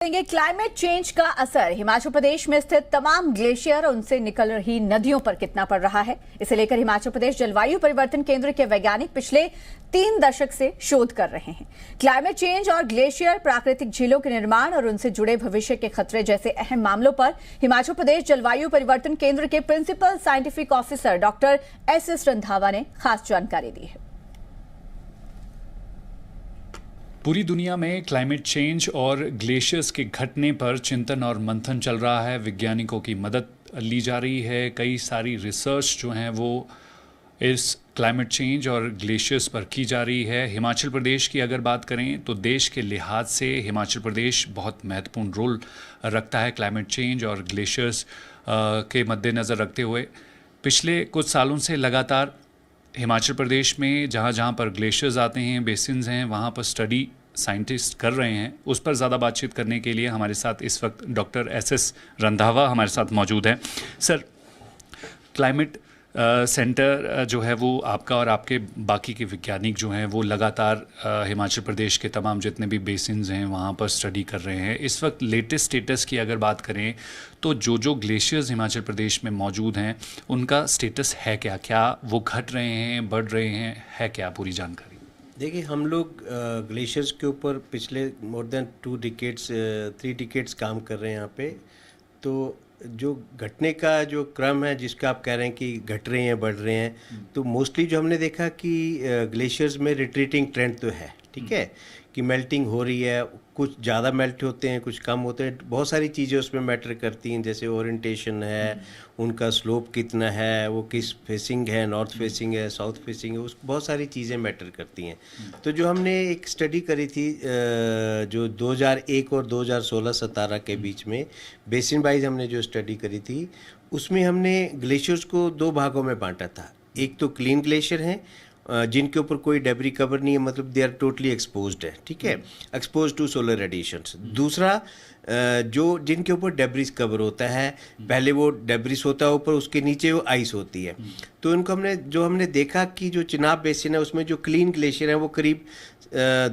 देंगे climate change का असर हिमाचल प्रदेश में स्थित तमाम ग्लेशियर और उनसे निकल रही नदियों पर कितना पड़ रहा है। इसे लेकर हिमाचल प्रदेश जलवायु परिवर्तन केंद्र के वैज्ञानिक पिछले 3 दशक से शोध कर रहे हैं। क्लाइमेट चेंज और ग्लेशियर, प्राकृतिक झीलों के निर्माण और उनसे जुड़े भविष्य के खतरे जैसे अहम मामलों पर हिमाचल प्रदेश जलवायु परिवर्तन केंद्र के principal scientific officer doctor S Randhawa ने खास जानकारी दी है। पूरी दुनिया में क्लाइमेट चेंज और ग्लेशियर्स के घटने पर चिंतन और मंथन चल रहा है। वैज्ञानिकों की मदद ली जा रही है। कई सारी रिसर्च जो हैं वो इस क्लाइमेट चेंज और ग्लेशियर्स पर की जा रही है। हिमाचल प्रदेश की अगर बात करें तो देश के लिहाज से हिमाचल प्रदेश बहुत महत्वपूर्ण रोल रखता है क्लाइमेट चेंज और ग्लेशियर्स के मद्देनज़र रखते हुए। पिछले कुछ सालों से लगातार हिमाचल प्रदेश में जहाँ जहाँ पर ग्लेशियर्स आते हैं, बेसिन्स हैं, वहाँ पर स्टडी साइंटिस्ट कर रहे हैं। उस पर ज़्यादा बातचीत करने के लिए हमारे साथ इस वक्त डॉक्टर एस रंधावा हमारे साथ मौजूद हैं। सर, क्लाइमेट सेंटर जो है वो आपका और आपके बाकी के वैज्ञानिक जो हैं वो लगातार हिमाचल प्रदेश के तमाम जितने भी बेसिन्स हैं वहाँ पर स्टडी कर रहे हैं। इस वक्त लेटेस्ट स्टेटस की अगर बात करें तो जो ग्लेशियर्स हिमाचल प्रदेश में मौजूद हैं उनका स्टेटस है क्या? क्या वो घट रहे हैं, बढ़ रहे हैं, है क्या पूरी जानकारी? देखिए, हम लोग ग्लेशियर्स के ऊपर पिछले मोर देन 3 डिकेड्स काम कर रहे हैं यहाँ पे। तो जो घटने का जो क्रम है जिसका आप कह रहे हैं कि घट रहे हैं, बढ़ रहे हैं, तो मोस्टली जो हमने देखा कि ग्लेशियर्स में रिट्रीटिंग ट्रेंड तो है, ठीक है, कि मेल्टिंग हो रही है। कुछ ज़्यादा मेल्ट होते हैं, कुछ कम होते हैं। बहुत सारी चीज़ें उसमें मैटर करती हैं, जैसे ओरिएंटेशन है, उनका स्लोप कितना है, वो किस फेसिंग है, नॉर्थ फेसिंग है, साउथ फेसिंग है, उस बहुत सारी चीज़ें मैटर करती हैं। तो जो हमने एक स्टडी करी थी जो 2001 और 2016-17 के बीच में बेसिन वाइज हमने जो स्टडी करी थी, उसमें हमने ग्लेशियर्स को 2 भागों में बांटा था। एक तो क्लीन ग्लेशियर हैं जिनके ऊपर कोई डेब्री कवर नहीं है, मतलब दे आर टोटली एक्सपोज्ड है, ठीक है, एक्सपोज टू सोलर रेडिएशंस। दूसरा जो जिनके ऊपर डेब्रिस कवर होता है, पहले वो डेब्रिस होता है ऊपर, उसके नीचे वो आइस होती है। तो इनको हमने देखा कि जो चिनाब बेसिन है उसमें जो क्लीन ग्लेशियर है वो करीब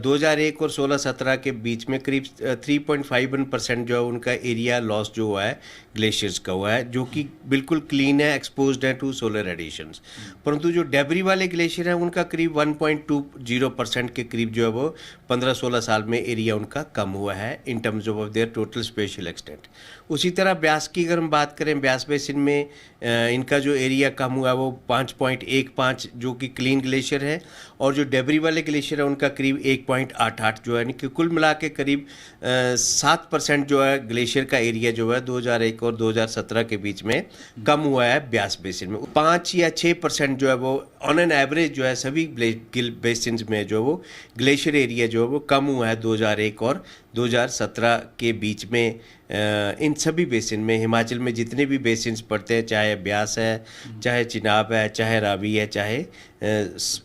2001 और 16-17 के बीच में करीब 3.51% जो है उनका एरिया लॉस जो हुआ है ग्लेशियर्स का हुआ है, जो कि बिल्कुल क्लीन है, एक्सपोज्ड है टू सोलर रेडिएशंस। परंतु जो डेब्री वाले ग्लेशियर हैं उनका करीब 1.20% के करीब जो है वो 15-16 साल में एरिया उनका कम हुआ है in terms of their total spatial extent. उसी तरह ब्यास की अगर हम बात करें, ब्यास बेसिन में इनका जो एरिया कम हुआ है वो 5.15 जो कि क्लीन ग्लेशियर है, और जो डेब्री वाले ग्लेशियर है उनका करीब 1.88 जो है, यानी कि कुल मिला के करीब 7% जो है ग्लेशियर का एरिया जो है 2001 और 2017 के बीच में कम हुआ है ब्यास बेसिन में। 5 या 6% जो है वो ऑन एन एवरेज जो है सभी बेसिन में जो वो ग्लेशियर एरिया जो है वो कम हुआ है 2001 और 2017 के बीच में। इन सभी बेसिन में, हिमाचल में जितने भी बेसिन्स पड़ते हैं, चाहे ब्यास है, चाहे चिनाब है, चाहे रावी है, चाहे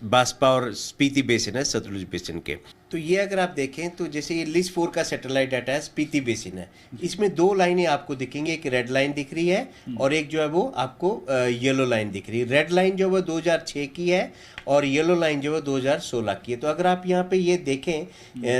बास्पा और स्पीति बेसिन है सतलुज बेसिन के। तो ये अगर आप देखें तो जैसे ये लिस्ट 4 का सैटेलाइट डाटा है, स्पीति बेसिन है, इसमें 2 लाइनें आपको दिखेंगी, एक रेड लाइन दिख रही है और एक जो है वो आपको येलो लाइन दिख रही है। रेड लाइन जो है वो 2006 की है और येलो लाइन जो है 2016 की है। तो अगर आप यहाँ पे ये देखें,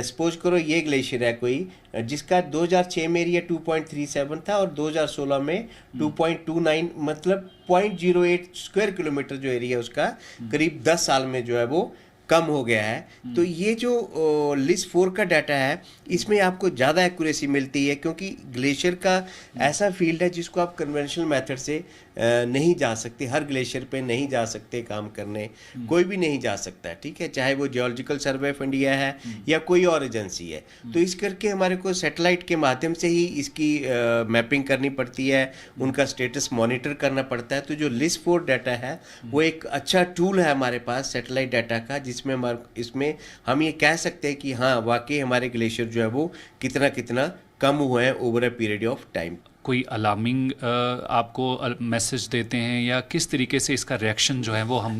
सपोज करो ये ग्लेशियर है कोई जिसका 2006 में एरिया 2.37 था और 2016 में 2.29, मतलब 0.08 स्क्वायर किलोमीटर जो एरिया उसका करीब 10 साल में जो है वो कम हो गया है। तो ये जो लिस्ट 4 का डाटा है इसमें आपको ज़्यादा एक्यूरेसी मिलती है, क्योंकि ग्लेशियर का ऐसा फील्ड है जिसको आप कन्वेंशनल मेथड से नहीं जा सकते, हर ग्लेशियर पे नहीं जा सकते काम करने, कोई भी नहीं जा सकता है, ठीक है, चाहे वो जियोलॉजिकल सर्वे ऑफ इंडिया है या कोई और एजेंसी है। तो इस करके हमारे को सैटेलाइट के माध्यम से ही इसकी मैपिंग करनी पड़ती है, उनका स्टेटस मॉनिटर करना पड़ता है। तो जो लिस्ट 4 डाटा है वो एक अच्छा टूल है हमारे पास सैटेलाइट डाटा का, जिसमें इसमें हम ये कह सकते हैं कि हाँ वाकई हमारे ग्लेशियर जो है वो कितना कम हुए हैं over a period of time. कोई अलार्मिंग आपको मैसेज देते हैं या किस तरीके से इसका रिएक्शन जो है वो हम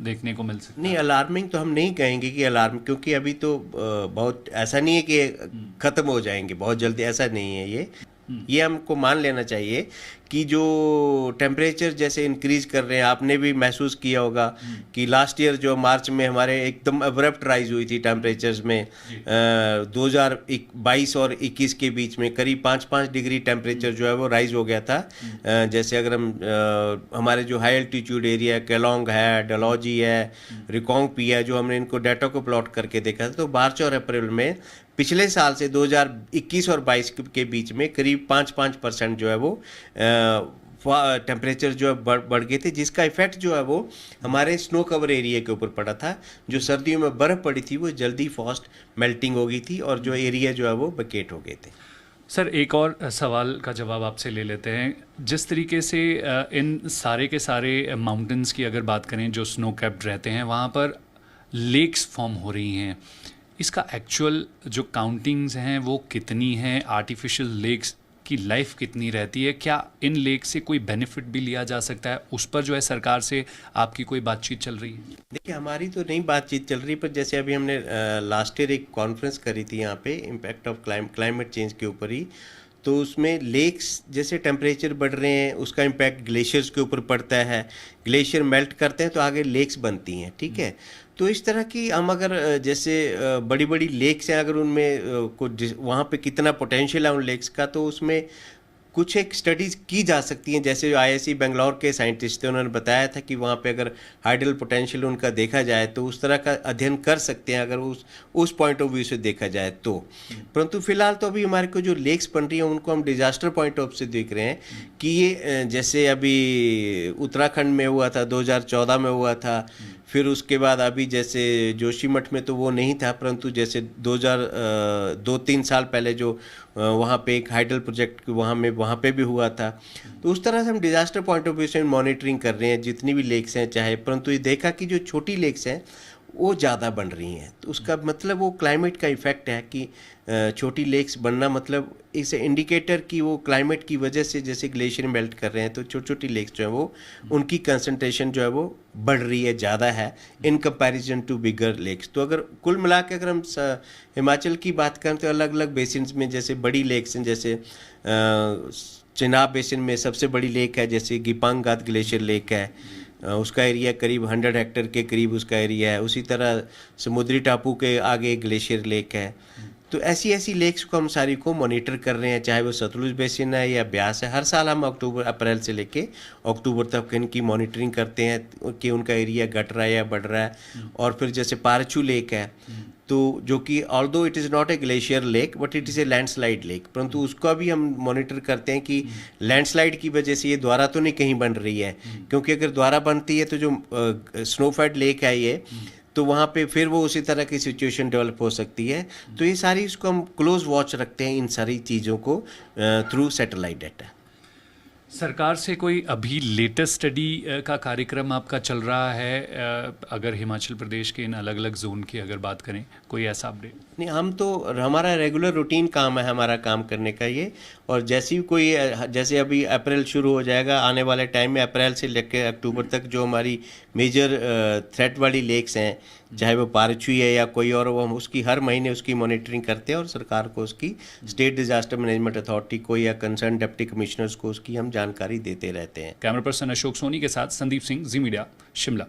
देखने को मिल सकता है? नहीं, अलार्मिंग तो हम नहीं कहेंगे कि अलार्म, क्योंकि अभी तो बहुत ऐसा नहीं है कि ख़त्म हो जाएंगे बहुत जल्दी, ऐसा नहीं है ये। ये हमको मान लेना चाहिए कि जो टेम्परेचर जैसे इंक्रीज कर रहे हैं, आपने भी महसूस किया होगा कि लास्ट ईयर जो मार्च में हमारे एकदम अब्रप्ट राइज हुई थी टेम्परेचर्स में, 2022 और 21 के बीच में करीब 5-5 डिग्री टेम्परेचर जो है वो राइज हो गया था। जैसे अगर हम हमारे जो हाई एल्टीट्यूड एरिया है, केलोंग है, डलहौजी है, रिकोंगपी है, जो हमने इनको डाटा को प्लॉट करके देखा था, तो मार्च और अप्रैल में पिछले साल से 2021 और 22 के बीच में करीब 5% जो है वो टेम्परेचर जो है बढ़ गए थे, जिसका इफेक्ट जो है वो हमारे स्नो कवर एरिया के ऊपर पड़ा था। जो सर्दियों में बर्फ़ पड़ी थी वो जल्दी फास्ट मेल्टिंग हो गई थी और जो एरिया जो है वो वेकेट हो गए थे। सर, एक और सवाल का जवाब आपसे ले लेते हैं। जिस तरीके से इन सारे के सारे माउंटेन्स की अगर बात करें जो स्नो कैप्ड रहते हैं, वहाँ पर लेक्स फॉर्म हो रही हैं, इसका एक्चुअल जो काउंटिंग्स हैं वो कितनी हैं? आर्टिफिशियल लेक्स की लाइफ कितनी रहती है? क्या इन लेक से कोई बेनिफिट भी लिया जा सकता है? उस पर जो है सरकार से आपकी कोई बातचीत चल रही है? देखिए, हमारी तो नहीं बातचीत चल रही, पर जैसे अभी हमने लास्ट ईयर एक कॉन्फ्रेंस करी थी यहाँ पे इम्पैक्ट ऑफ क्लाइमेट चेंज के ऊपर ही, तो उसमें लेक्स जैसे टेम्परेचर बढ़ रहे हैं उसका इम्पैक्ट ग्लेशियर्स के ऊपर पड़ता है। ग्लेशियर मेल्ट करते हैं तो आगे लेक्स बनती हैं, ठीक है। तो इस तरह की हम अगर जैसे बड़ी बड़ी लेक्स हैं, अगर उनमें कुछ वहाँ पे कितना पोटेंशियल है उन लेक्स का, तो उसमें कुछ एक स्टडीज़ की जा सकती हैं। जैसे आईआईसी बेंगलोर के साइंटिस्ट थे, उन्होंने बताया था कि वहाँ पे अगर हाइडल पोटेंशियल उनका देखा जाए तो उस तरह का अध्ययन कर सकते हैं, अगर उस पॉइंट ऑफ व्यू से देखा जाए तो। परंतु फिलहाल तो अभी हमारे को जो लेक्स बन रही हैं उनको हम डिजास्टर पॉइंट ऑफ से देख रहे हैं कि ये जैसे अभी उत्तराखंड में हुआ था, 2014 में हुआ था, फिर उसके बाद अभी जैसे जोशीमठ में तो वो नहीं था, परंतु जैसे 2-3 साल पहले जो वहाँ पे एक हाइडल प्रोजेक्ट वहाँ पे भी हुआ था। तो उस तरह से हम डिजास्टर पॉइंट ऑफ व्यू से मॉनिटरिंग कर रहे हैं जितनी भी लेक्स हैं चाहे, परंतु ये देखा कि जो छोटी लेक्स हैं वो ज़्यादा बन रही हैं। तो उसका मतलब वो क्लाइमेट का इफ़ेक्ट है कि छोटी लेक्स बनना, मतलब इसे इंडिकेटर कि वो क्लाइमेट की वजह से जैसे ग्लेशियर मेल्ट कर रहे हैं तो छोटी छोटी लेक्स जो है वो उनकी कंसंट्रेशन जो है वो बढ़ रही है, ज़्यादा है in comparison to bigger lakes. तो अगर कुल मिला के अगर हम हिमाचल की बात करें तो अलग अलग बेसिन्स में जैसे बड़ी लेक्स हैं, जैसे चिनाब बेसिन में सबसे बड़ी लेक है जैसे गिपांग गात ग्लेशियर लेक है, उसका एरिया करीब 100 हेक्टेयर के करीब उसका एरिया है। उसी तरह समुद्री टापू के आगे ग्लेशियर लेक है। तो ऐसी ऐसी लेक्स को हम सारी को मॉनिटर कर रहे हैं, चाहे वो सतलुज बेसिन है या ब्यास है। हर साल हम अप्रैल से लेके अक्टूबर तक इनकी मॉनिटरिंग करते हैं कि उनका एरिया घट रहा है या बढ़ रहा है। और फिर जैसे पारचू लेक है, तो जो कि although it is not a glacier lake but it is a landslide lake, परंतु उसका भी हम मॉनिटर करते हैं कि लैंडस्लाइड की वजह से ये द्वारा तो नहीं कहीं बन रही है, क्योंकि अगर द्वारा बनती है तो जो स्नोफेड लेक है ये, तो वहाँ पे फिर वो उसी तरह की सिचुएशन डेवलप हो सकती है। तो ये सारी इसको हम क्लोज वॉच रखते हैं इन सारी चीज़ों को थ्रू सैटेलाइट डाटा। सरकार से कोई अभी लेटेस्ट स्टडी का कार्यक्रम आपका चल रहा है? अगर हिमाचल प्रदेश के इन अलग अलग जोन की अगर बात करें, कोई ऐसा अपडेट? नहीं, हम तो हमारा रेगुलर रूटीन काम है हमारा काम करने का ये। और जैसे ही कोई जैसे अभी अप्रैल शुरू हो जाएगा, आने वाले टाइम में अप्रैल से लेकर अक्टूबर तक जो हमारी मेजर थ्रेट वाली लेक्स हैं, चाहे वो पारचू है या कोई और, वो हम उसकी हर महीने उसकी मॉनिटरिंग करते हैं और सरकार को उसकी स्टेट डिजास्टर मैनेजमेंट अथॉरिटी को या कंसर्न डिप्टी कमिश्नर्स को उसकी हम जानकारी देते रहते हैं। कैमरा पर्सन अशोक सोनी के साथ संदीप सिंह, जी मीडिया, शिमला।